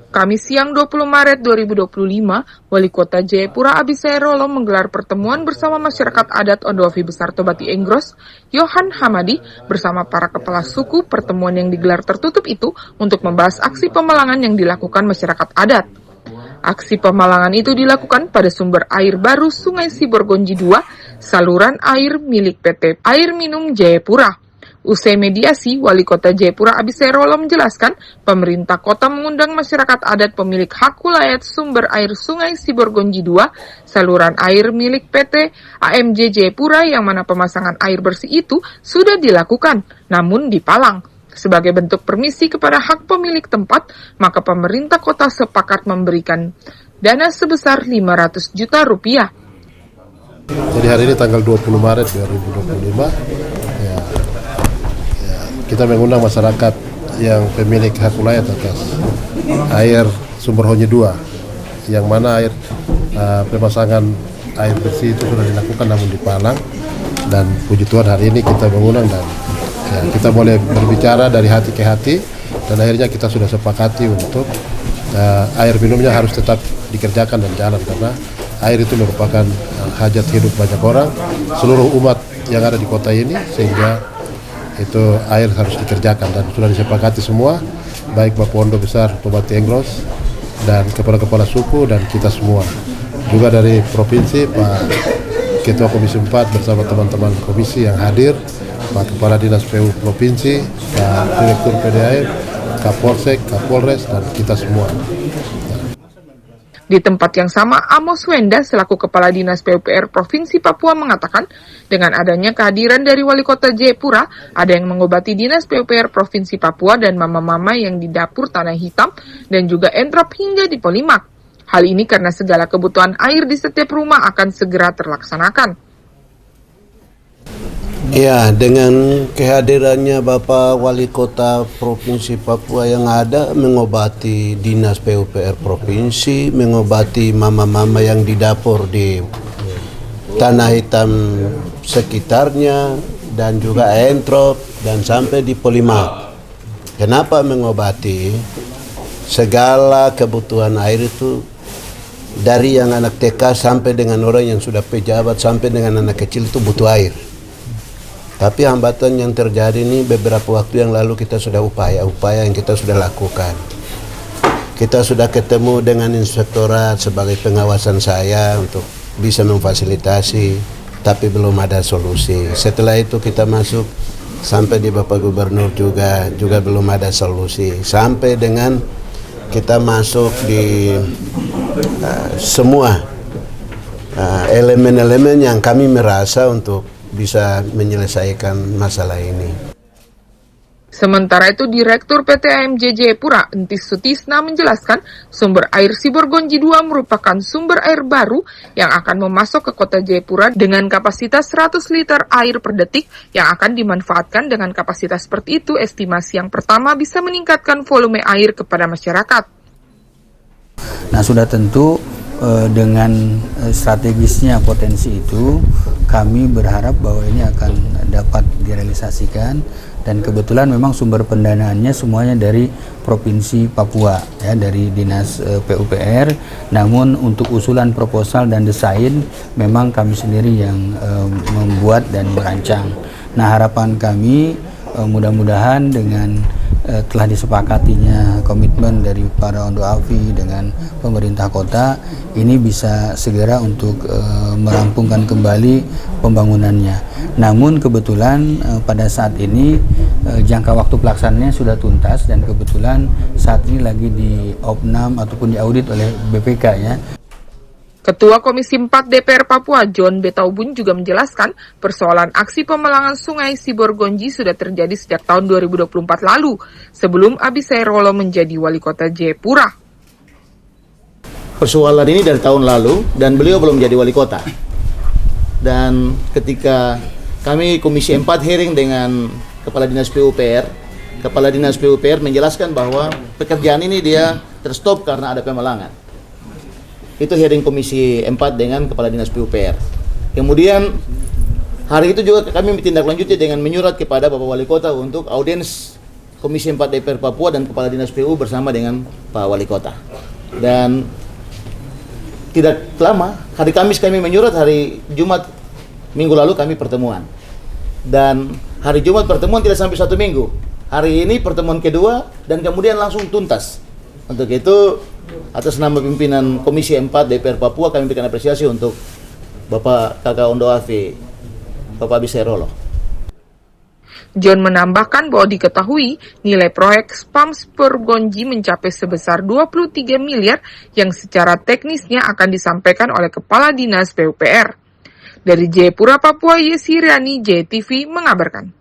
Kamis siang 20 Maret 2025, Wali Kota Jayapura Abisayarolo menggelar pertemuan bersama masyarakat adat Ondoafi Besar Tobati Enggros, Yohan Hamadi, bersama para kepala suku. Pertemuan yang digelar tertutup itu untuk membahas aksi pemalangan yang dilakukan masyarakat adat. Aksi pemalangan itu dilakukan pada sumber air baru Sungai Siborgonji II, saluran air milik PT Air Minum Jayapura. Usai mediasi, Wali Kota Jayapura Abisayarolo menjelaskan, pemerintah kota mengundang masyarakat adat pemilik hak wilayah sumber air Sungai Siborgonji II, saluran air milik PT AMJ Jayapura yang mana pemasangan air bersih itu sudah dilakukan, namun dipalang. Sebagai bentuk permisi kepada hak pemilik tempat, maka pemerintah kota sepakat memberikan dana sebesar 500 juta rupiah. Jadi hari ini tanggal 20 Maret 2025, kita mengundang masyarakat yang pemilik hak wilayah atas air sumber Honje 2, yang mana air pemasangan air bersih itu sudah dilakukan namun dipalang, dan puji Tuhan hari ini kita mengundang dan kita boleh berbicara dari hati ke hati, dan akhirnya kita sudah sepakati untuk air minumnya harus tetap dikerjakan dan jalan, karena air itu merupakan hajat hidup banyak orang, seluruh umat yang ada di kota ini, sehingga itu air harus dikerjakan dan sudah disepakati semua, baik Bapak Ondo Besar Tobati Enggros dan kepala-kepala suku dan kita semua. Juga dari provinsi, Pak Ketua Komisi 4 bersama teman-teman komisi yang hadir, Pak Kepala Dinas PU Provinsi, Pak Direktur PDAM, Kapolsek, Kapolres, dan kita semua. Di tempat yang sama, Amos Wenda selaku Kepala Dinas PUPR Provinsi Papua mengatakan, dengan adanya kehadiran dari Wali Kota Jayapura, ada yang mengobati Dinas PUPR Provinsi Papua dan mama-mama yang di dapur Tanah Hitam dan juga Entrop hingga di Polimak. Hal ini karena segala kebutuhan air di setiap rumah akan segera terlaksanakan. Ya, dengan kehadirannya Bapak Wali Kota Provinsi Papua yang ada mengobati Dinas PUPR Provinsi, mengobati mama-mama yang di dapur di Tanah Hitam sekitarnya, dan juga Entrop dan sampai di Polimak. Kenapa mengobati? Segala kebutuhan air itu dari yang anak TK sampai dengan orang yang sudah pejabat sampai dengan anak kecil itu butuh air. Tapi hambatan yang terjadi ini beberapa waktu yang lalu kita sudah upaya yang kita sudah lakukan. Kita sudah ketemu dengan inspektorat sebagai pengawasan saya untuk bisa memfasilitasi, tapi belum ada solusi. Setelah itu kita masuk sampai di Bapak Gubernur juga belum ada solusi. Sampai dengan kita masuk di semua elemen-elemen yang kami merasa untuk bisa menyelesaikan masalah ini. Sementara itu, Direktur PT AMJ Jayapura, Entis Sutisna menjelaskan, sumber air Siborgonji II merupakan sumber air baru yang akan memasok ke kota Jayapura dengan kapasitas 100 liter air per detik yang akan dimanfaatkan. Dengan kapasitas seperti itu, estimasi yang pertama bisa meningkatkan volume air kepada masyarakat. Nah, sudah tentu dengan strategisnya potensi itu, kami berharap bahwa ini akan dapat direalisasikan, dan kebetulan memang sumber pendanaannya semuanya dari Provinsi Papua, ya, dari Dinas PUPR. Namun untuk usulan proposal dan desain memang kami sendiri yang membuat dan merancang. Nah, harapan kami mudah-mudahan dengan telah disepakatinya komitmen dari para Ondoafi dengan pemerintah kota, ini bisa segera untuk merampungkan kembali pembangunannya. Namun kebetulan pada saat ini jangka waktu pelaksanaannya sudah tuntas, dan kebetulan saat ini lagi di opnam ataupun diaudit oleh BPK, ya. Ketua Komisi 4 DPR Papua, John Betaubun, juga menjelaskan persoalan aksi pemalangan Sungai Siborgonji sudah terjadi sejak tahun 2024 lalu, sebelum Abisayarolo menjadi Wali Kota Jayapura. Persoalan ini dari tahun lalu, dan beliau belum jadi Wali Kota. Dan ketika kami Komisi 4 hearing dengan Kepala Dinas PUPR, Kepala Dinas PUPR menjelaskan bahwa pekerjaan ini dia terstop karena ada pemalangan. Itu hearing Komisi 4 dengan Kepala Dinas PUPR. Kemudian hari itu juga kami ditindaklanjuti dengan menyurat kepada Bapak Wali Kota untuk audiens Komisi 4 DPR Papua dan Kepala Dinas PU bersama dengan Pak Wali Kota. Dan tidak lama, hari Kamis kami menyurat, hari Jumat minggu lalu kami pertemuan. Dan hari Jumat pertemuan tidak sampai 1 minggu. Hari ini pertemuan kedua dan kemudian langsung tuntas. Untuk itu, atas nama pimpinan Komisi 4 DPR Papua, kami berikan apresiasi untuk Bapak Kakak Ondo Afi, Bapak Abiserolo. John menambahkan bahwa diketahui nilai proyek Spams Pergonji mencapai sebesar 23 miliar yang secara teknisnya akan disampaikan oleh Kepala Dinas PUPR. Dari Jayapura, Papua, Yesi Riani, JTV mengabarkan.